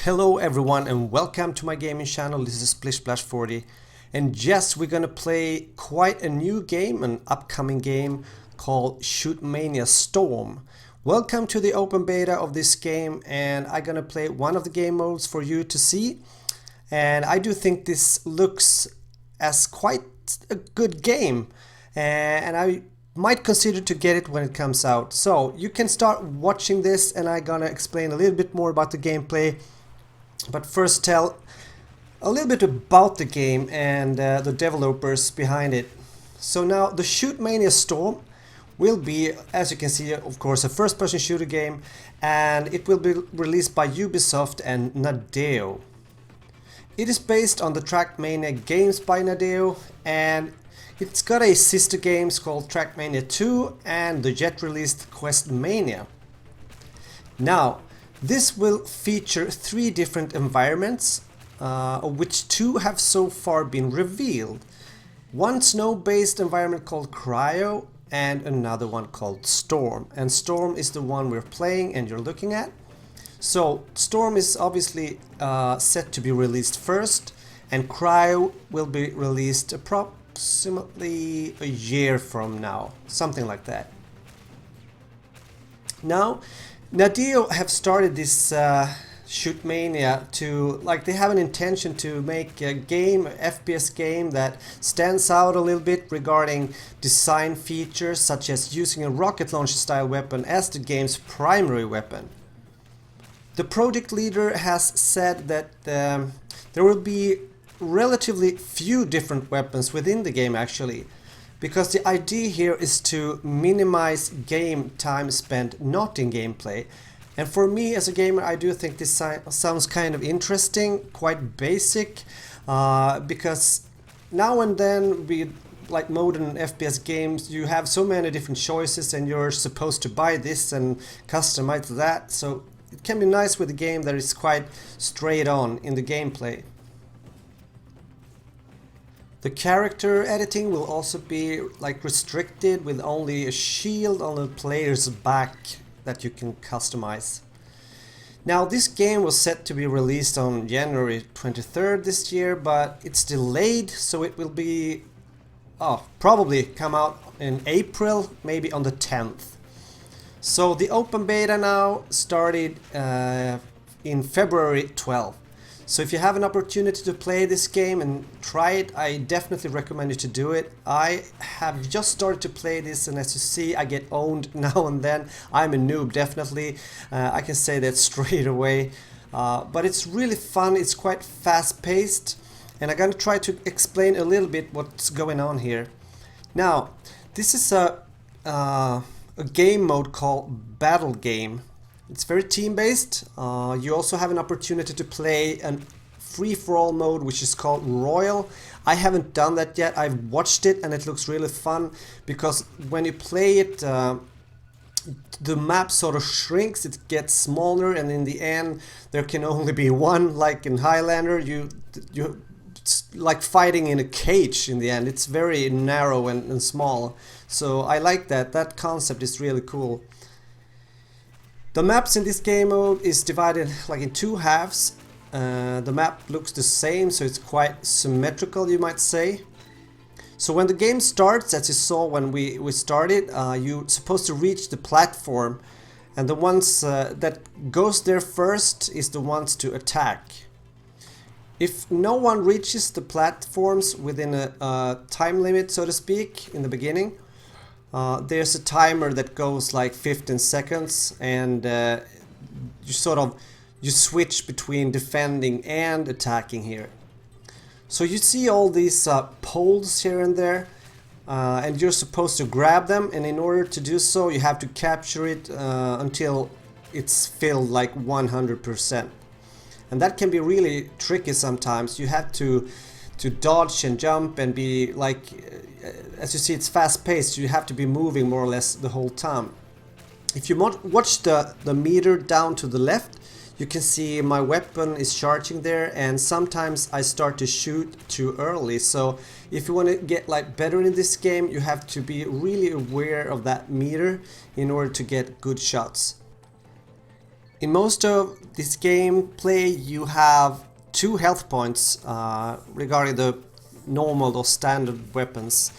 Hello everyone and welcome to my gaming channel. This is Splish Splash 40 and yes, we're gonna play quite a new game, an upcoming game called ShootMania Storm. Welcome to the open beta of this game, and I'm gonna play one of the game modes for you to see, and I do think this looks as quite a good game, and I might consider to get it when it comes out. So you can start watching this and I'm gonna explain a little bit more about the gameplay. But first tell a little bit about the game and the developers behind it. So now the ShootMania Storm will be, as you can see, of course, a first-person shooter game, and it will be released by Ubisoft and Nadeo. It is based on the Trackmania games by Nadeo, and it's got a sister games called Trackmania 2 and the yet released Questmania. Now, this will feature 3 different environments, of which 2 have so far been revealed. One snow-based environment called Cryo and another one called Storm. And Storm is the one we're playing and you're looking at. So Storm is obviously set to be released first, and Cryo will be released approximately a year from now, something like that. Now, Nadeo have started this ShootMania to, they have an intention to make a game, an FPS game that stands out a little bit regarding design features, such as using a rocket launcher style weapon as the game's primary weapon. The project leader has said that there will be relatively few different weapons within the game actually, because the idea here is to minimize game time spent not in gameplay. And for me as a gamer, I do think this sounds kind of interesting, quite basic, because now and then with modern FPS games, you have so many different choices and you're supposed to buy this and customize that, so it can be nice with a game that is quite straight on in the gameplay. The character editing will also be restricted, with only a shield on the player's back that you can customize. Now, this game was set to be released on January 23rd this year, but it's delayed, so it will be probably come out in April, maybe on the 10th. So the open beta now started in February 12th. So if you have an opportunity to play this game and try it, I definitely recommend you to do it. I have just started to play this, and as you see, I get owned now and then. I'm a noob, definitely. I can say that straight away. But it's really fun, it's quite fast-paced, and I'm gonna try to explain a little bit what's going on here. Now, this is a game mode called Battle Game. It's very team-based. You also have an opportunity to play a free-for-all mode, which is called Royal. I haven't done that yet. I've watched it and it looks really fun, because when you play it, the map sort of shrinks, it gets smaller, and in the end there can only be one, like in Highlander. It's like fighting in a cage in the end. It's very narrow and small. So I like that. That concept is really cool. The maps in this game mode is divided in 2 halves. The map looks the same, so it's quite symmetrical, you might say. So when the game starts, as you saw when we started, you're supposed to reach the platform, and the ones that goes there first is the ones to attack. If no one reaches the platforms within a time limit, so to speak, in the beginning, there's a timer that goes 15 seconds, and you switch between defending and attacking here. So you see all these poles here and there, and you're supposed to grab them, and in order to do so you have to capture it until it's filled 100%. And that can be really tricky sometimes. You have to dodge and jump and be as you see, it's fast paced, you have to be moving more or less the whole time. If you watch the meter down to the left, you can see my weapon is charging there, and sometimes I start to shoot too early. So if you want to get better in this game, you have to be really aware of that meter in order to get good shots. In most of this gameplay you have 2 health points regarding the normal or standard weapons,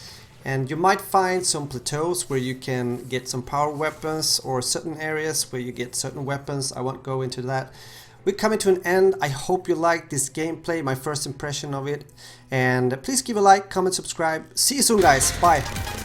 and you might find some plateaus where you can get some power weapons or certain areas where you get certain weapons. I won't go into that. We're coming to an end. I hope you liked this gameplay, my first impression of it, and please give a like, comment, subscribe. See you soon guys, bye!